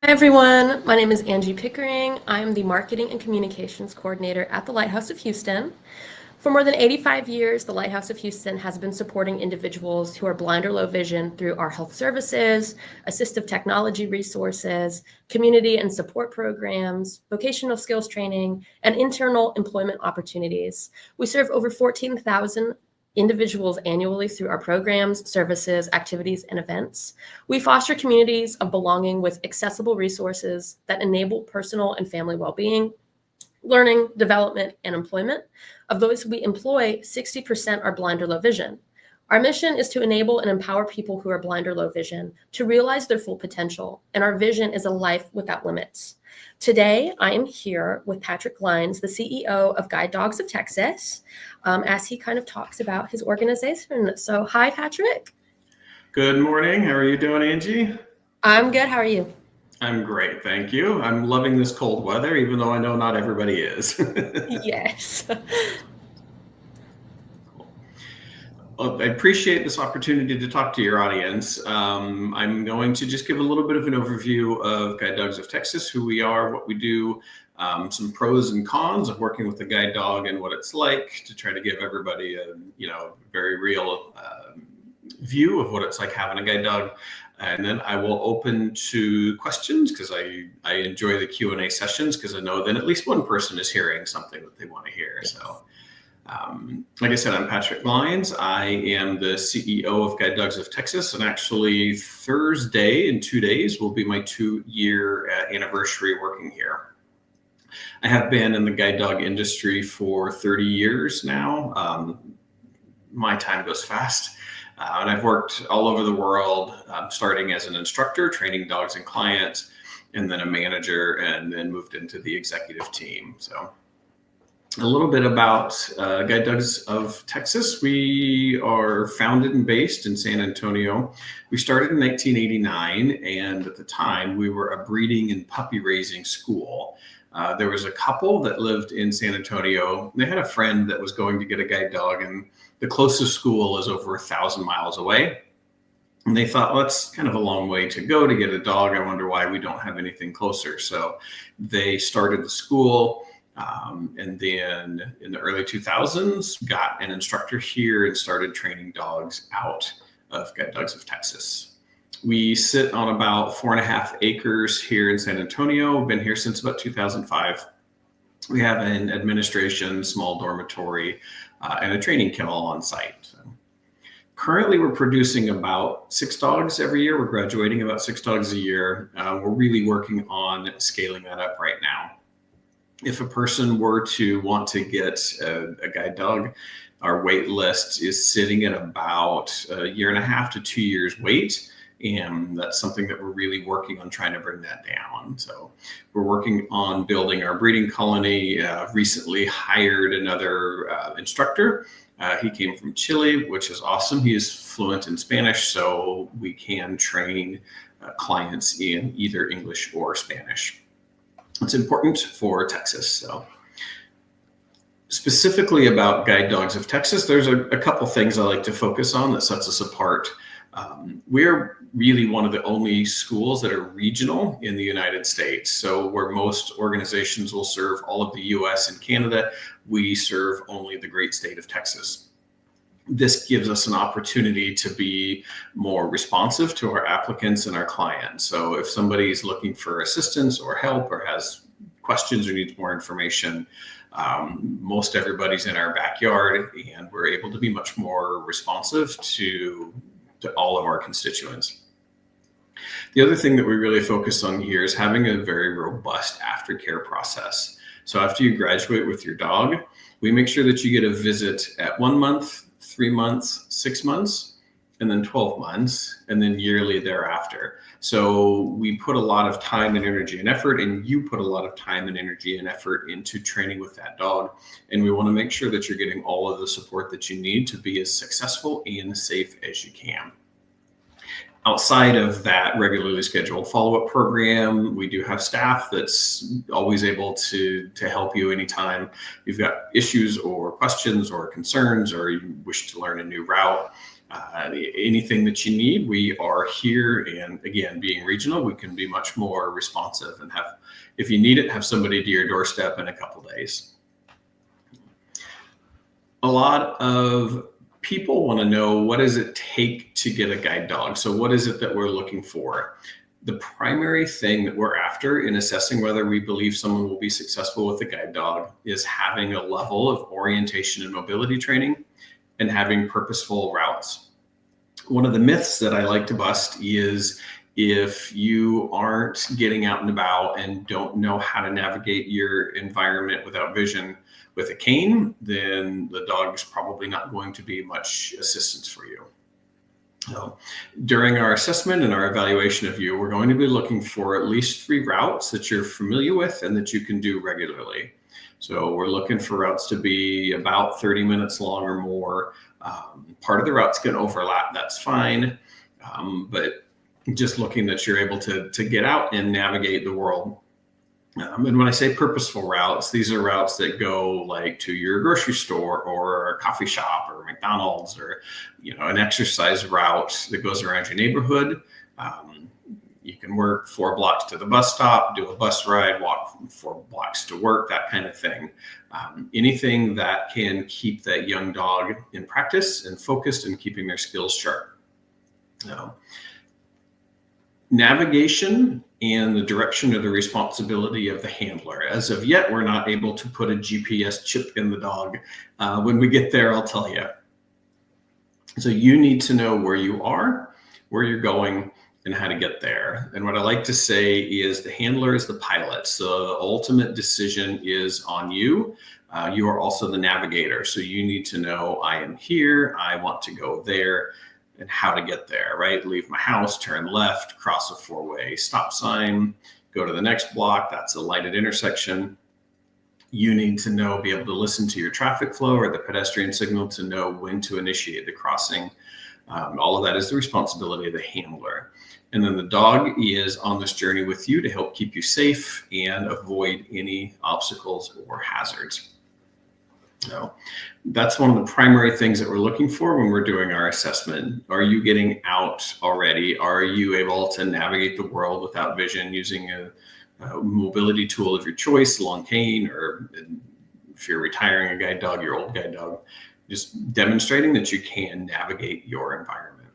Hi everyone, my name is Angie Pickering. I'm the Marketing and Communications Coordinator at the Lighthouse of Houston. For more than 85 years, the Lighthouse of Houston has been supporting individuals who are blind or low vision through our health services, assistive technology resources, community and support programs, vocational skills training, and internal employment opportunities. We serve over 14,000 individuals annually through our programs, services, activities, and events. We foster communities of belonging with accessible resources that enable personal and family well-being, learning, development, and employment. Of those we employ, 60% are blind or low vision. Our mission is to enable and empower people who are blind or low vision to realize their full potential, and our vision is a life without limits. Today, I am here with Patrick Glines, the CEO of Guide Dogs of Texas, as he kind of talks about his organization. So, hi, Patrick. Good morning. How are you doing, Angie? I'm good. How are you? I'm great, thank you. I'm loving this cold weather, even though I know not everybody is. Yes. Well, I appreciate this opportunity to talk to your audience. I'm going to just give a little bit of an overview of Guide Dogs of Texas, who we are, what we do, some pros and cons of working with a guide dog and what it's like to try to give everybody a very real view of what it's like having a guide dog. And then I will open to questions because I enjoy the Q&A sessions because I know then at least one person is hearing something that they want to hear. So like I said, I'm Patrick Glines. I am the CEO of Guide Dogs of Texas, and actually Thursday in 2 days will be my 2-year anniversary working here. I have been in the guide dog industry for 30 years now. My time goes fast. And I've worked all over the world, starting as an instructor, training dogs and clients, and then a manager, and then moved into the executive team. So a little bit about Guide Dogs of Texas. We are founded and based in San Antonio. We started in 1989, and at the time we were a breeding and puppy raising school. There was a couple that lived in San Antonio. They had a friend that was going to get a guide dog, and the closest school is over 1,000 miles away. And they thought, well, that's kind of a long way to go to get a dog. I wonder why we don't have anything closer. So they started the school. And then in the early 2000s, got an instructor here and started training dogs out of Guide Dogs of Texas. We sit on about 4.5 acres here in San Antonio. We've been here since about 2005. We have an administration, small dormitory, and a training kennel on site. So currently, we're producing about 6 dogs every year. We're graduating about 6 dogs a year. We're really working on scaling that up right now. If a person were to want to get a guide dog, our wait list is sitting at about 1.5 to 2 years wait. And that's something that we're really working on trying to bring that down. So we're working on building our breeding colony. Recently hired another instructor. He came from Chile, which is awesome. He is fluent in Spanish, so we can train clients in either English or Spanish. It's important for Texas. So specifically about Guide Dogs of Texas, there's a couple things I like to focus on that sets us apart. We're really one of the only schools that are regional in the United States. So where most organizations will serve all of the US and Canada, we serve only the great state of Texas. This gives us an opportunity to be more responsive to our applicants and our clients. So if somebody's looking for assistance or help or has questions or needs more information, most everybody's in our backyard, and we're able to be much more responsive to all of our constituents. The other thing that we really focus on here is having a very robust aftercare process. So after you graduate with your dog, we make sure that you get a visit at 1 month, 3 months, 6 months, and then 12 months, and then yearly thereafter. So we put a lot of time and energy and effort, and you put a lot of time and energy and effort into training with that dog. And we want to make sure that you're getting all of the support that you need to be as successful and safe as you can. Outside of that regularly scheduled follow-up program, we do have staff that's always able to help you anytime you've got issues or questions or concerns or you wish to learn a new route. Anything that you need, we are here. And again, being regional, we can be much more responsive and have, if you need it, have somebody to your doorstep in a couple days. A lot of people want to know, what does it take to get a guide dog? So what is it that we're looking for? The primary thing that we're after in assessing whether we believe someone will be successful with a guide dog is having a level of orientation and mobility training and having purposeful routes. One of the myths that I like to bust is, if you aren't getting out and about and don't know how to navigate your environment without vision with a cane, then the dog's probably not going to be much assistance for you. So during our assessment and our evaluation of you, we're going to be looking for at least 3 routes that you're familiar with and that you can do regularly. So we're looking for routes to be about 30 minutes long or more. Part of the routes can overlap, that's fine. But just looking that you're able to get out and navigate the world. And when I say purposeful routes, these are routes that go like to your grocery store or a coffee shop or McDonald's, or, you know, an exercise route that goes around your neighborhood. You can work 4 blocks to the bus stop, do a bus ride, walk 4 blocks to work, that kind of thing. Anything that can keep that young dog in practice and focused and keeping their skills sharp. Navigation and the direction are the responsibility of the handler. As of yet, we're not able to put a GPS chip in the dog. When we get there, I'll tell you. So you need to know where you are, where you're going, and how to get there. And what I like to say is the handler is the pilot. So the ultimate decision is on you. You are also the navigator. So you need to know, I am here, I want to go there, and how to get there, right? Leave my house, turn left, cross a 4-way stop sign, go to the next block. That's a lighted intersection. You need to know, be able to listen to your traffic flow or the pedestrian signal to know when to initiate the crossing. All of that is the responsibility of the handler. And then the dog is on this journey with you to help keep you safe and avoid any obstacles or hazards. So that's one of the primary things that we're looking for when we're doing our assessment. Are you getting out already? Are you able to navigate the world without vision using a mobility tool of your choice, long cane, or if you're retiring a guide dog, your old guide dog, just demonstrating that you can navigate your environment.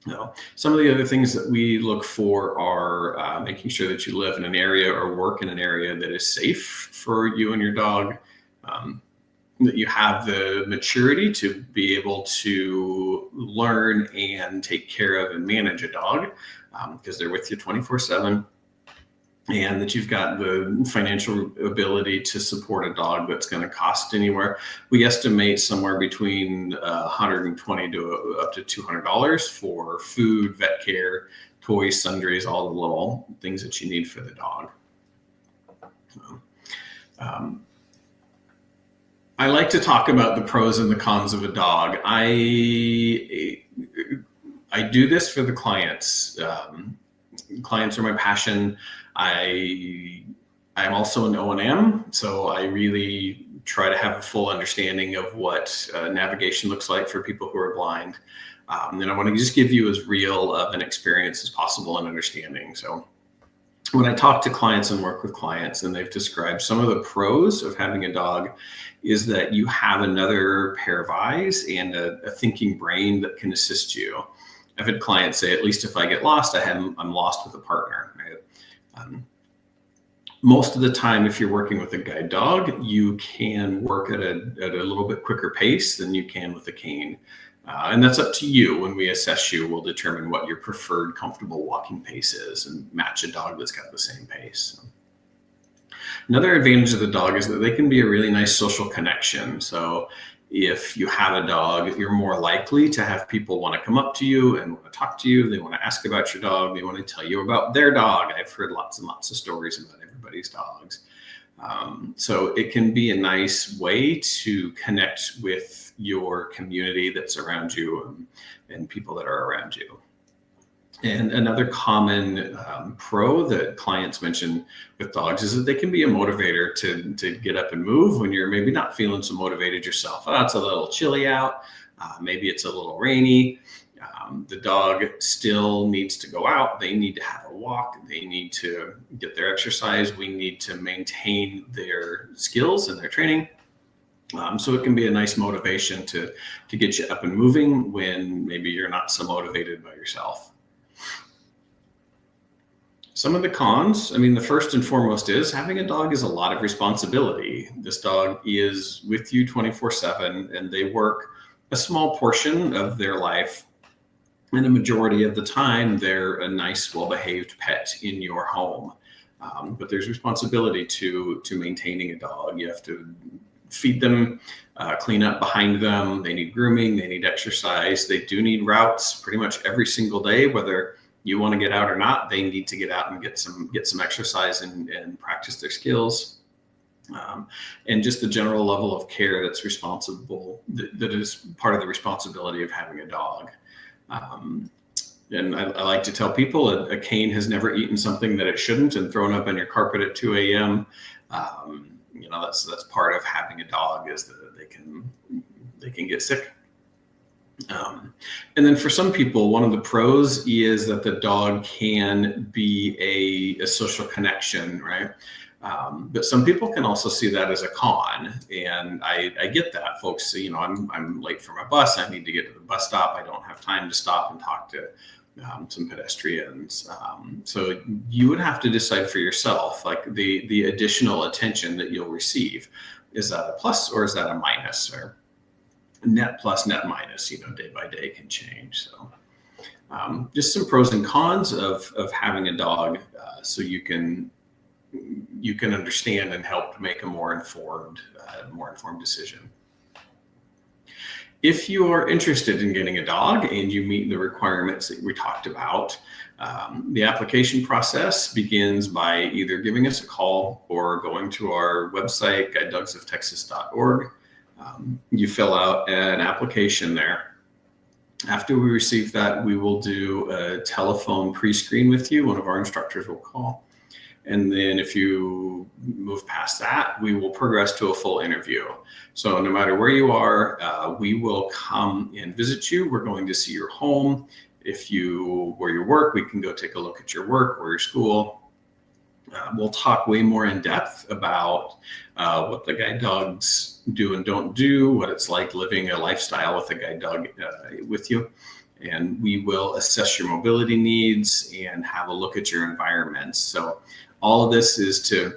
Now, some of the other things that we look for are making sure that you live in an area or work in an area that is safe for you and your dog. That you have the maturity to be able to learn and take care of and manage a dog, because they're with you 24/7, and that you've got the financial ability to support a dog that's going to cost anywhere. We estimate somewhere between $120 to up to $200 for food, vet care, toys, sundries, all the little things that you need for the dog. I like to talk about the pros and the cons of a dog. I do this for the clients. Clients are my passion. I'm also an O&M, so I really try to have a full understanding of what navigation looks like for people who are blind. And I want to just give you as real of an experience as possible and understanding. So when I talk to clients and work with clients, and they've described some of the pros of having a dog, is that you have another pair of eyes and a thinking brain that can assist you. I've had clients say, at least if I get lost, I'm lost with a partner. Right? Most of the time, if you're working with a guide dog, you can work at a little bit quicker pace than you can with a cane. And that's up to you. When we assess you, we'll determine what your preferred comfortable walking pace is and match a dog that's got the same pace. Another advantage of the dog is that they can be a really nice social connection. So if you have a dog, you're more likely to have people want to come up to you and want to talk to you. They want to ask about your dog. They want to tell you about their dog. I've heard lots and lots of stories about everybody's dogs. So it can be a nice way to connect with your community that's around you and people that are around you. And another common pro that clients mention with dogs is that they can be a motivator to get up and move when you're maybe not feeling so motivated yourself. Oh, it's a little chilly out. Maybe it's a little rainy. The dog still needs to go out. They need to have a walk. They need to get their exercise. We need to maintain their skills and their training. So it can be a nice motivation to get you up and moving when maybe you're not so motivated by yourself. Some of the cons, I mean, the first and foremost is having a dog is a lot of responsibility. This dog is with you 24/7, and they work a small portion of their life. And a majority of the time, they're a nice, well-behaved pet in your home. But there's responsibility to maintaining a dog. You have to feed them, clean up behind them. They need grooming. They need exercise. They do need routes pretty much every single day, whether you want to get out or not. They need to get out and get some exercise and practice their skills. And just the general level of care that's responsible, that is part of the responsibility of having a dog. And I like to tell people a cane has never eaten something that it shouldn't and thrown up on your carpet at 2 a.m. That's part of having a dog, is that they can get sick. And then for some people, one of the pros is that the dog can be a social connection, right? But some people can also see that as a con, and I get that. Folks, I'm late for my bus. I need to get to the bus stop. I don't have time to stop and talk to some pedestrians. So you would have to decide for yourself, like the additional attention that you'll receive. Is that a plus or is that a minus? Or net plus, net minus, day by day can change. So just some pros and cons of having a dog, so you can understand and help make a more informed decision. If you are interested in getting a dog and you meet the requirements that we talked about, the application process begins by either giving us a call or going to our website, guidedogsofTexas.org. You fill out an application there. After we receive that, we will do a telephone pre-screen with you. One of our instructors will call. And then if you move past that, we will progress to a full interview. So no matter where you are, we will come and visit you. We're going to see your home. Where you work, we can go take a look at your work or your school. We'll talk way more in depth about what the guide dogs do and don't do, what it's like living a lifestyle with a guide dog with you. And we will assess your mobility needs and have a look at your environment. So all of this is to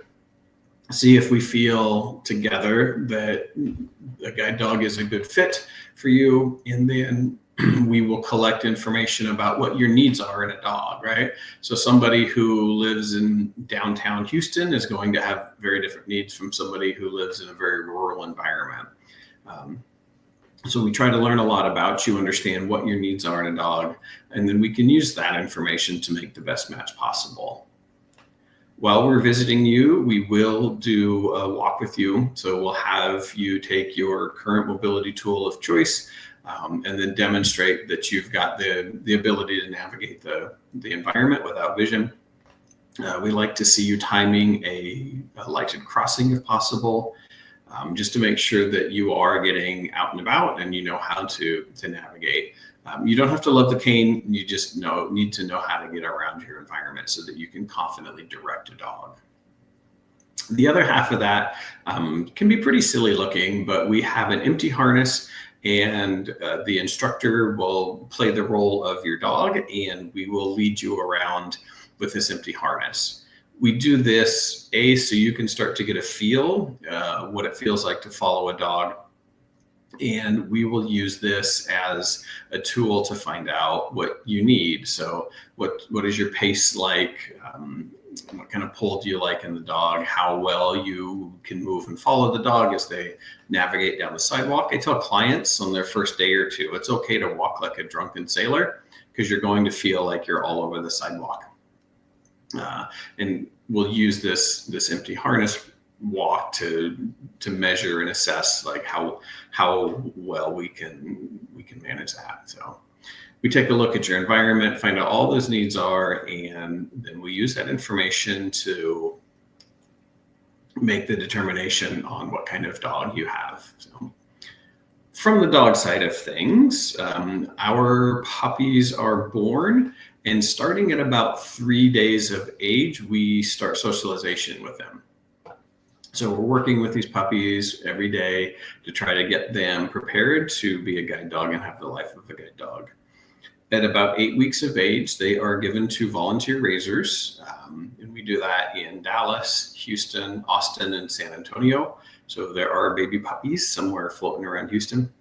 see if we feel together that a guide dog is a good fit for you. And then we will collect information about what your needs are in a dog, right? So somebody who lives in downtown Houston is going to have very different needs from somebody who lives in a very rural environment. So we try to learn a lot about you, understand what your needs are in a dog, and then we can use that information to make the best match possible. While we're visiting you, we will do a walk with you. So we'll have you take your current mobility tool of choice, and then demonstrate that you've got the ability to navigate the environment without vision. We like to see you timing a lighted crossing if possible, just to make sure that you are getting out and about and you know how to navigate. You don't have to love the cane. You just need to know how to get around your environment so that you can confidently direct a dog. The other half of that can be pretty silly looking, but we have an empty harness, and the instructor will play the role of your dog, and we will lead you around with this empty harness. We do this, so you can start to get a feel, what it feels like to follow a dog. And we will use this as a tool to find out what you need. So what is your pace like? What kind of pull do you like in the dog? How well you can move and follow the dog as they navigate down the sidewalk. I tell clients on their first day or two, it's okay to walk like a drunken sailor, because you're going to feel like you're all over the sidewalk. And we'll use this empty harness walk to measure and assess like how well we can manage that. So we take a look at your environment, find out all those needs are, and then we use that information to make the determination on what kind of dog you have. So From the dog side of things, our puppies are born, and starting at about 3 days of age, we start socialization with them. So we're working with these puppies every day to try to get them prepared to be a guide dog and have the life of a guide dog. At about 8 weeks of age, they are given to volunteer raisers, and we do that in Dallas, Houston, Austin, and San Antonio. So there are baby puppies somewhere floating around Houston.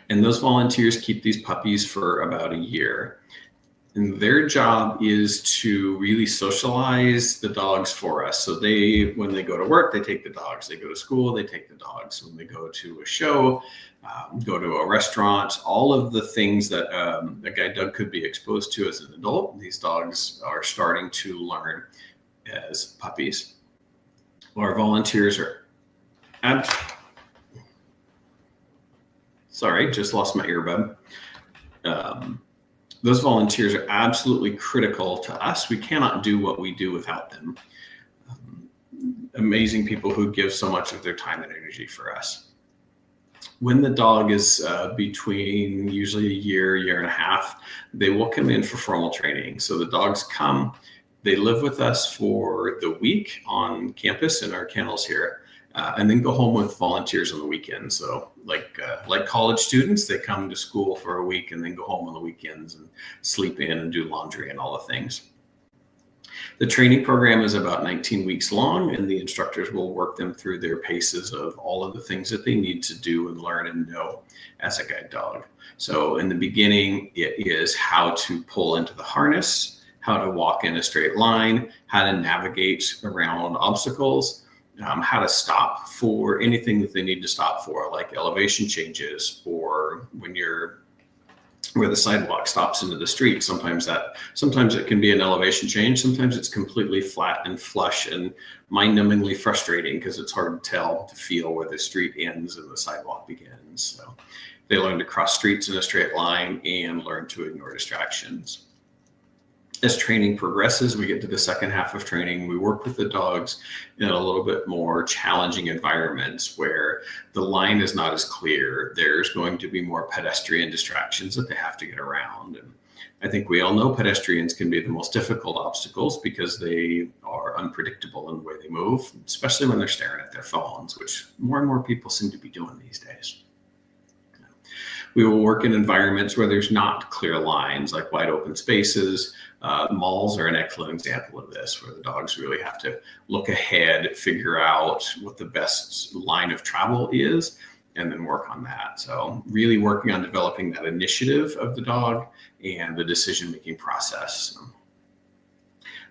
And those volunteers keep these puppies for about a year. And their job is to really socialize the dogs for us. So when they go to work, they take the dogs. They go to school, they take the dogs. When they go to a show, go to a restaurant, all of the things that a guide dog could be exposed to as an adult, these dogs are starting to learn as puppies. Our volunteers are sorry, just lost my earbud. Those volunteers are absolutely critical to us. We cannot do what we do without them. Amazing people who give so much of their time and energy for us. When the dog is between usually a year and a half, they will come in for formal training. So the dogs come, they live with us for the week on campus in our kennels here, and then go home with volunteers on the weekends. So like college students, they come to school for a week and then go home on the weekends and sleep in and do laundry and all the things. The training program is about 19 weeks long, and the instructors will work them through their paces of all of the things that they need to do and learn and know as a guide dog. So in the beginning, it is how to pull into the harness, how to walk in a straight line, how to navigate around obstacles, how to stop for anything that they need to stop for, like elevation changes, or where the sidewalk stops into the street. Sometimes it can be an elevation change. Sometimes it's completely flat and flush and mind-numbingly frustrating because it's hard to feel where the street ends and the sidewalk begins. So they learn to cross streets in a straight line and learn to ignore distractions. As training progresses, we get to the second half of training. We work with the dogs in a little bit more challenging environments where the line is not as clear. There's going to be more pedestrian distractions that they have to get around. And I think we all know pedestrians can be the most difficult obstacles because they are unpredictable in the way they move, especially when they're staring at their phones, which more and more people seem to be doing these days. We will work in environments where there's not clear lines, like wide open spaces. Malls are an excellent example of this, where the dogs really have to look ahead, figure out what the best line of travel is, and then work on that. So really working on developing that initiative of the dog and the decision-making process.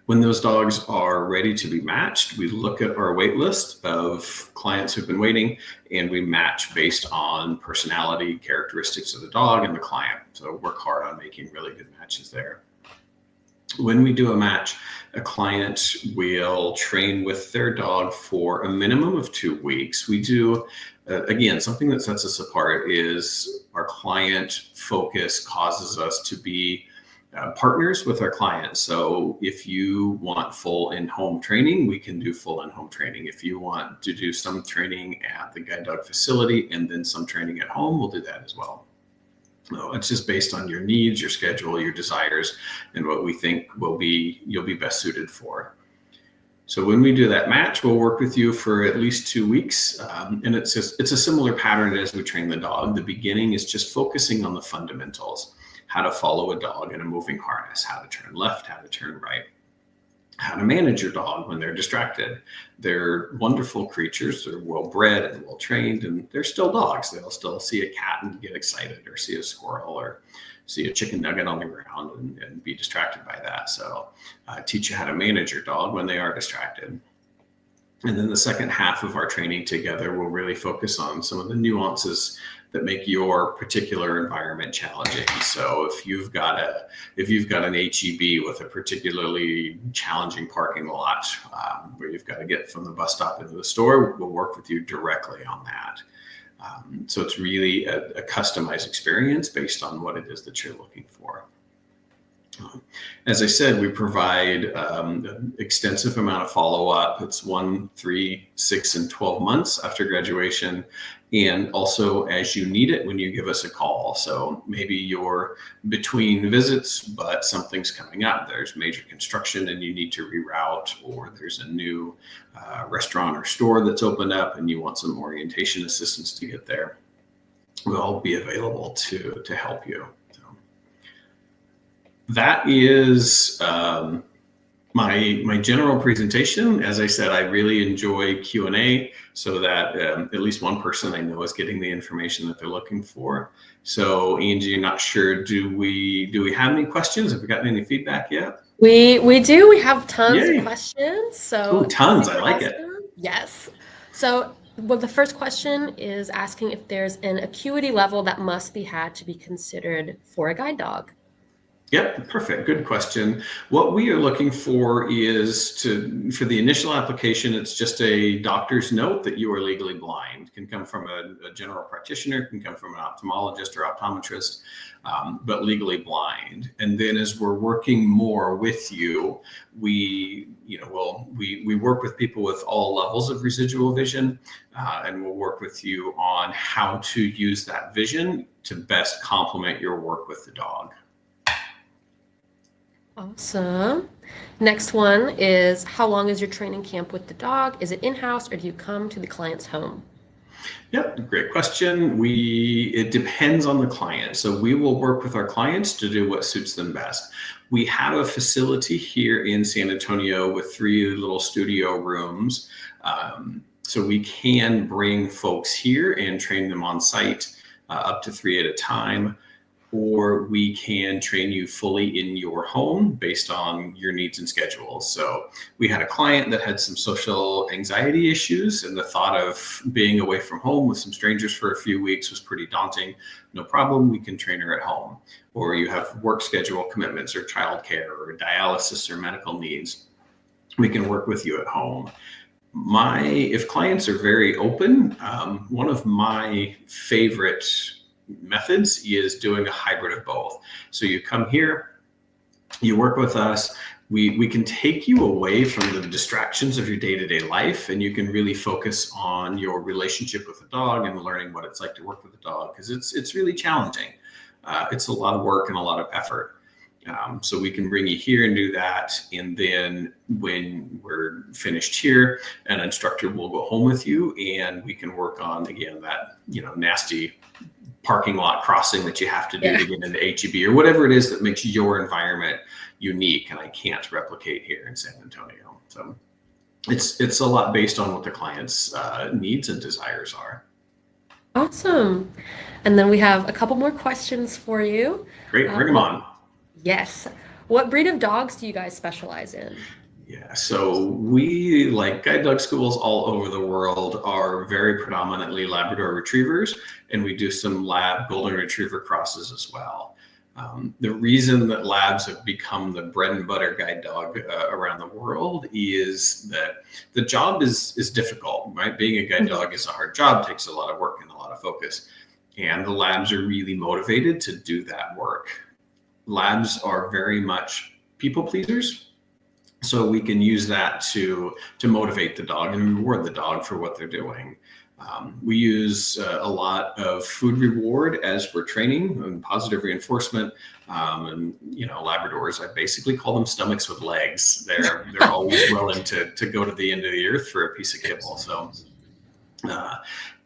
When those dogs are ready to be matched, we look at our wait list of clients who've been waiting, and we match based on personality characteristics of the dog and the client. So work hard on making really good matches there. When we do a match, a client will train with their dog for a minimum of 2 weeks. We do, again, something that sets us apart is our client focus causes us to be partners with our clients. So if you want full in-home training, we can do full in-home training. If you want to do some training at the guide dog facility and then some training at home, we'll do that as well. No, it's just based on your needs, your schedule, your desires, and what we think you'll be best suited for. So when we do that match, we'll work with you for at least 2 weeks. And it's a similar pattern as we train the dog. The beginning is just focusing on the fundamentals, how to follow a dog in a moving harness, how to turn left, how to turn right, how to manage your dog when they're distracted. They're wonderful creatures. They're well-bred and well-trained, and they're still dogs. They'll still see a cat and get excited, or see a squirrel, or see a chicken nugget on the ground and be distracted by that. So teach you how to manage your dog when they are distracted. And then the second half of our training together will really focus on some of the nuances that make your particular environment challenging. So if you've got an HEB with a particularly challenging parking lot where you've got to get from the bus stop into the store, we'll work with you directly on that. So it's really a customized experience based on what it is that you're looking for. As I said, we provide an extensive amount of follow-up. It's 1, 3, 6, and 12 months after graduation, and also as you need it when you give us a call. So maybe you're between visits, but something's coming up. There's major construction and you need to reroute, or there's a new restaurant or store that's opened up and you want some orientation assistance to get there. We'll be available to help you. That is my general presentation. As I said, I really enjoy Q&A, so that at least one person I know is getting the information that they're looking for. So Angie, I'm not sure, do we have any questions? Have we gotten any feedback yet? We do. We have tons Yay. of questions. So tons. I like it. Yes. So well, the first question is asking if there's an acuity level that must be had to be considered for a guide dog. Yep, perfect. Good question. What we are looking for is for the initial application, it's just a doctor's note that you are legally blind. It can come from a general practitioner, can come from an ophthalmologist or optometrist, but legally blind. And then as we're working more with you, we work with people with all levels of residual vision, and we'll work with you on how to use that vision to best complement your work with the dog. Awesome. Next one is, how long is your training camp with the dog? Is it in-house or do you come to the client's home? Yep, great question. It depends on the client. So we will work with our clients to do what suits them best. We have a facility here in San Antonio with 3 little studio rooms. So we can bring folks here and train them on site, up to 3 at a time. Or we can train you fully in your home based on your needs and schedules. So we had a client that had some social anxiety issues, and the thought of being away from home with some strangers for a few weeks was pretty daunting. No problem, we can train her at home. Or you have work schedule commitments or childcare or dialysis or medical needs, we can work with you at home. If clients are very open, one of my favorite methods is doing a hybrid of both. So you come here, you work with us, we can take you away from the distractions of your day-to-day life, and you can really focus on your relationship with the dog and learning what it's like to work with the dog, because it's really challenging. It's a lot of work and a lot of effort. So we can bring you here and do that. And then when we're finished here, an instructor will go home with you and we can work on, again, that, nasty parking lot crossing that you have to do to get into HEB or whatever it is that makes your environment unique and I can't replicate here in San Antonio. So it's a lot based on what the client's needs and desires are. Awesome. And then we have a couple more questions for you. Great, bring them on. Yes. What breed of dogs do you guys specialize in? Yeah, so we, like guide dog schools all over the world, are very predominantly Labrador retrievers, and we do some lab golden retriever crosses as well. The reason that labs have become the bread and butter guide dog around the world is that the job is difficult, right? Being a guide dog is a hard job, takes a lot of work and a lot of focus, and the labs are really motivated to do that work. Labs are very much people pleasers. So we can use that to motivate the dog and reward the dog for what they're doing. We use a lot of food reward as we're training and positive reinforcement. And Labradors, I basically call them stomachs with legs. They're always willing to go to the end of the earth for a piece of kibble. So.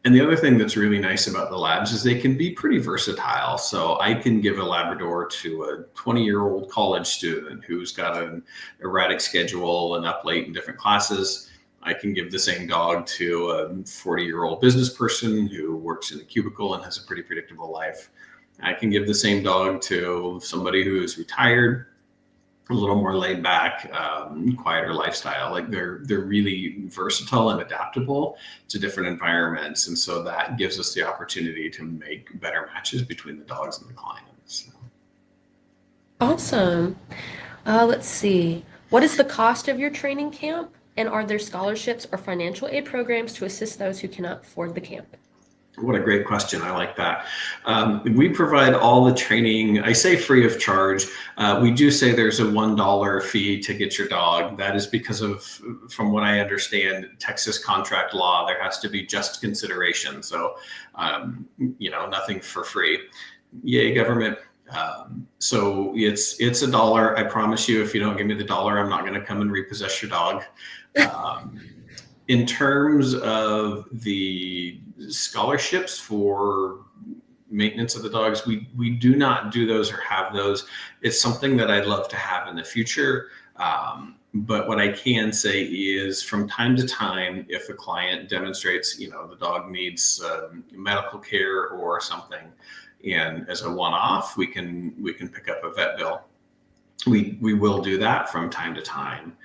And the other thing that's really nice about the labs is they can be pretty versatile. So I can give a Labrador to a 20-year-old college student who's got an erratic schedule and up late in different classes. I can give the same dog to a 40-year-old business person who works in a cubicle and has a pretty predictable life. I can give the same dog to somebody who is retired, a little more laid back, quieter lifestyle. Like they're really versatile and adaptable to different environments. And so that gives us the opportunity to make better matches between the dogs and the clients. Awesome. Let's see. What is the cost of your training camp? And are there scholarships or financial aid programs to assist those who cannot afford the camp? What a great question. I like that. We provide all the training. I say free of charge. We do say there's a $1 fee to get your dog. That is because of, from what I understand, Texas contract law, there has to be just consideration. So, nothing for free. Yay, government. So it's $1. I promise you, if you don't give me the dollar, I'm not going to come and repossess your dog. In terms of the scholarships for maintenance of the dogs, we do not do those or have those. It's something that I'd love to have in the future. But what I can say is, from time to time, if a client demonstrates, the dog needs medical care or something, and as a one-off, we can pick up a vet bill. We will do that from time to time.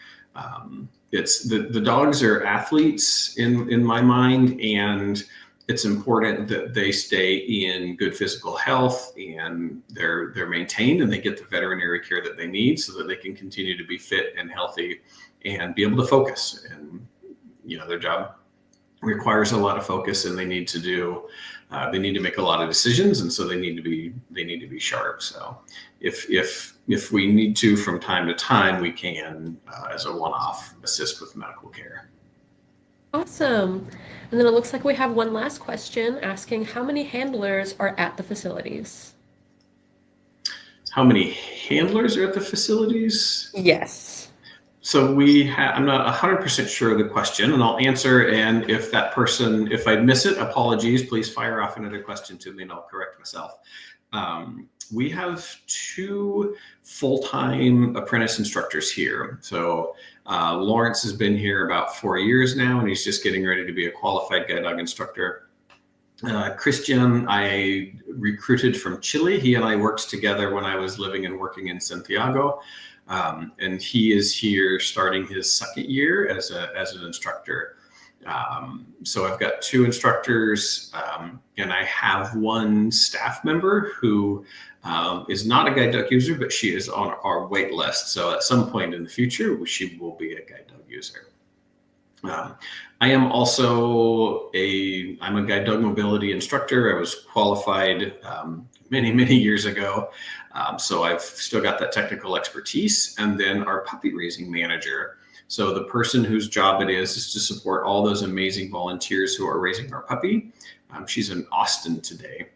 It's the dogs are athletes in my mind, and it's important that they stay in good physical health and they're maintained and they get the veterinary care that they need so that they can continue to be fit and healthy and be able to focus. And their job requires a lot of focus, and they need to make a lot of decisions, and so they need to be sharp. So if we need to from time to time, we can, as a one-off, assist with medical care. Awesome. And then it looks like we have one last question asking how many handlers are at the facilities? How many handlers are at the facilities? Yes. So I'm not 100% sure of the question, and I'll answer. And if I miss it, apologies, please fire off another question to me and I'll correct myself. We have 2 full-time apprentice instructors here. So Lawrence has been here about 4 years now, and he's just getting ready to be a qualified guide dog instructor. Christian, I recruited from Chile. He and I worked together when I was living and working in Santiago. And he is here starting his 2nd year as an instructor. So I've got 2 instructors, and I have 1 staff member who is not a guide dog user, but she is on our wait list. So at some point in the future, she will be a guide dog user. I am also I'm a guide dog mobility instructor. I was qualified many, many years ago. So I've still got that technical expertise. And then our puppy raising manager. So the person whose job it is to support all those amazing volunteers who are raising our puppy. She's in Austin today.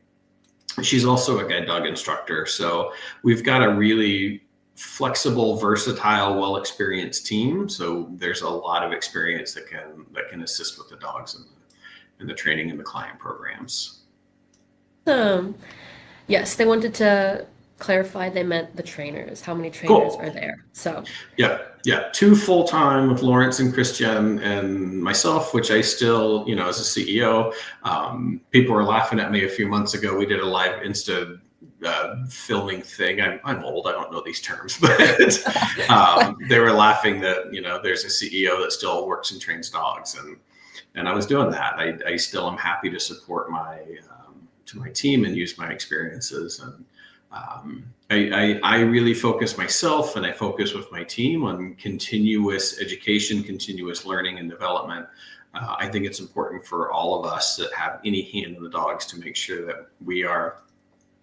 She's also a guide dog instructor. So we've got a really flexible, versatile, well-experienced team. So there's a lot of experience that can assist with the dogs and the training and the client programs. Yes, they wanted to clarify they meant the trainers. How many trainers are there? So yeah, 2 full-time with Lawrence and Christian and myself, which I still, as a CEO. People were laughing at me a few months ago. We did a live Insta filming thing. I'm old, I don't know these terms, but they were laughing that there's a CEO that still works and trains dogs, and I was doing that. I still am happy to support my team and use my experiences, and I really focus myself and I focus with my team on continuous education, continuous learning and development. I think it's important for all of us that have any hand in the dogs to make sure that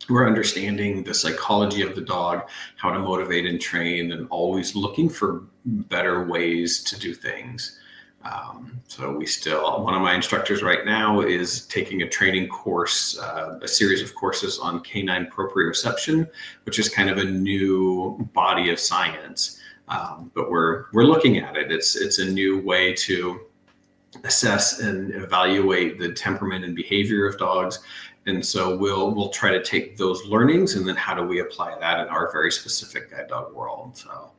we're understanding the psychology of the dog, how to motivate and train, and always looking for better ways to do things. So one of my instructors right now is taking a training course, a series of courses on canine proprioception, which is kind of a new body of science. But we're looking at it. It's a new way to assess and evaluate the temperament and behavior of dogs. And so we'll try to take those learnings and then how do we apply that in our very specific guide dog world. So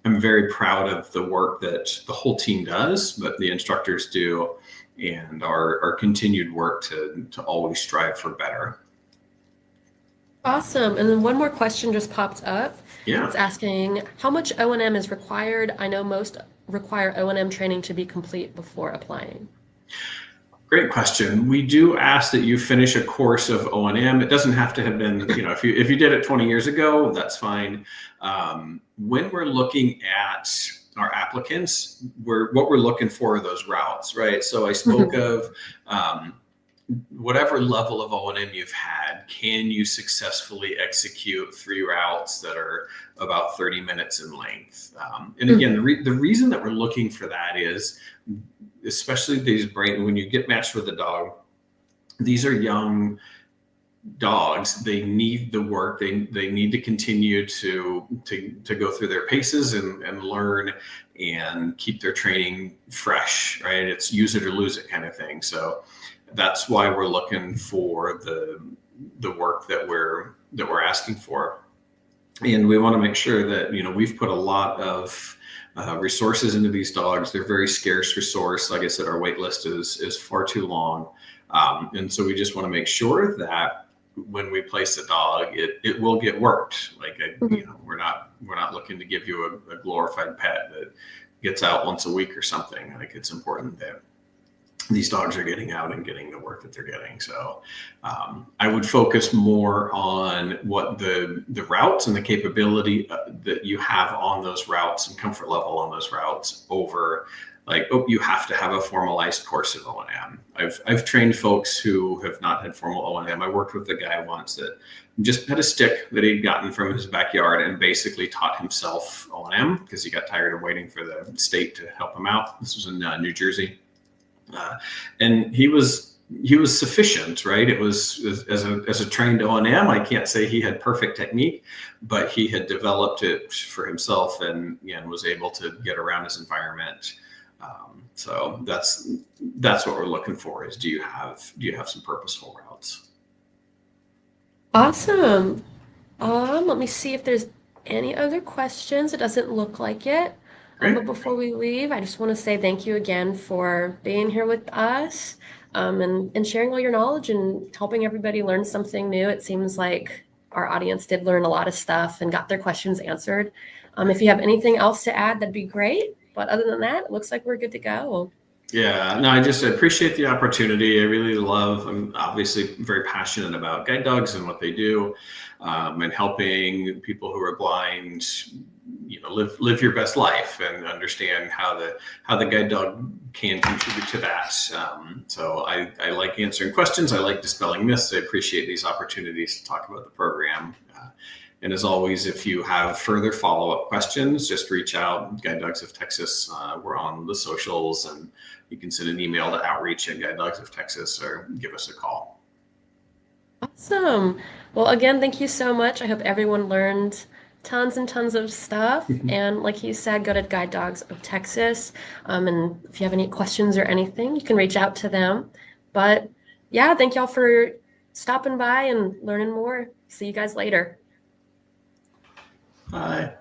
I'm very proud of the work that the whole team does, but the instructors do, and our continued work to always strive for better. Awesome. And then one more question just popped up. Yeah. It's asking how much O&M is required. I know most require O&M training to be complete before applying. Great question. We do ask that you finish a course of O&M. It doesn't have to have been, if you did it 20 years ago, that's fine. When we're looking at our applicants, what we're looking for are those routes, right? So I spoke of whatever level of O&M you've had, can you successfully execute 3 routes that are about 30 minutes in length? And again, the reason that we're looking for that is, especially when you get matched with a dog, these are young dogs. They need the work. They need to continue to go through their paces and learn and keep their training fresh, right? It's use it or lose it kind of thing. So that's why we're looking for the work that we're asking for. And we want to make sure that, we've put a lot of resources into these dogs. They're very scarce resource. Like I said, our wait list is far too long. And so we just want to make sure that when we place a dog, it will get worked. Like, we're not looking to give you a glorified pet that gets out once a week or something. Like, it's important that these dogs are getting out and getting the work that they're getting. So I would focus more on what the routes and the capability that you have on those routes and comfort level on those routes over like, oh, you have to have a formalized course of O&M. I've trained folks who have not had formal O&M. I worked with a guy once that just had a stick that he'd gotten from his backyard and basically taught himself O&M because he got tired of waiting for the state to help him out. This was in New Jersey. And he was sufficient, right? It was as a trained O&M. I can't say he had perfect technique, but he had developed it for himself and was able to get around his environment. So that's what we're looking for is, do you have some purposeful routes? Awesome. Let me see if there's any other questions. It doesn't look like it. But before we leave, I just want to say thank you again for being here with us and sharing all your knowledge and helping everybody learn something new. It seems like our audience did learn a lot of stuff and got their questions answered. If you have anything else to add, that'd be great. But other than that, it looks like we're good to go. Yeah, no, I just appreciate the opportunity. I really I'm obviously very passionate about guide dogs and what they do, and helping people who are blind, live your best life and understand how the guide dog can contribute to that. So I like answering questions. I like dispelling myths. I appreciate these opportunities to talk about the program. And as always, if you have further follow-up questions, just reach out. Guide Dogs of Texas. We're on the socials, and you can send an email to outreach@guidedogs of Texas or give us a call. Awesome. Well, again, thank you so much. I hope everyone learned tons and tons of stuff. And like you said, go to Guide Dogs of Texas. And if you have any questions or anything, you can reach out to them. But yeah, thank y'all for stopping by and learning more. See you guys later. Bye.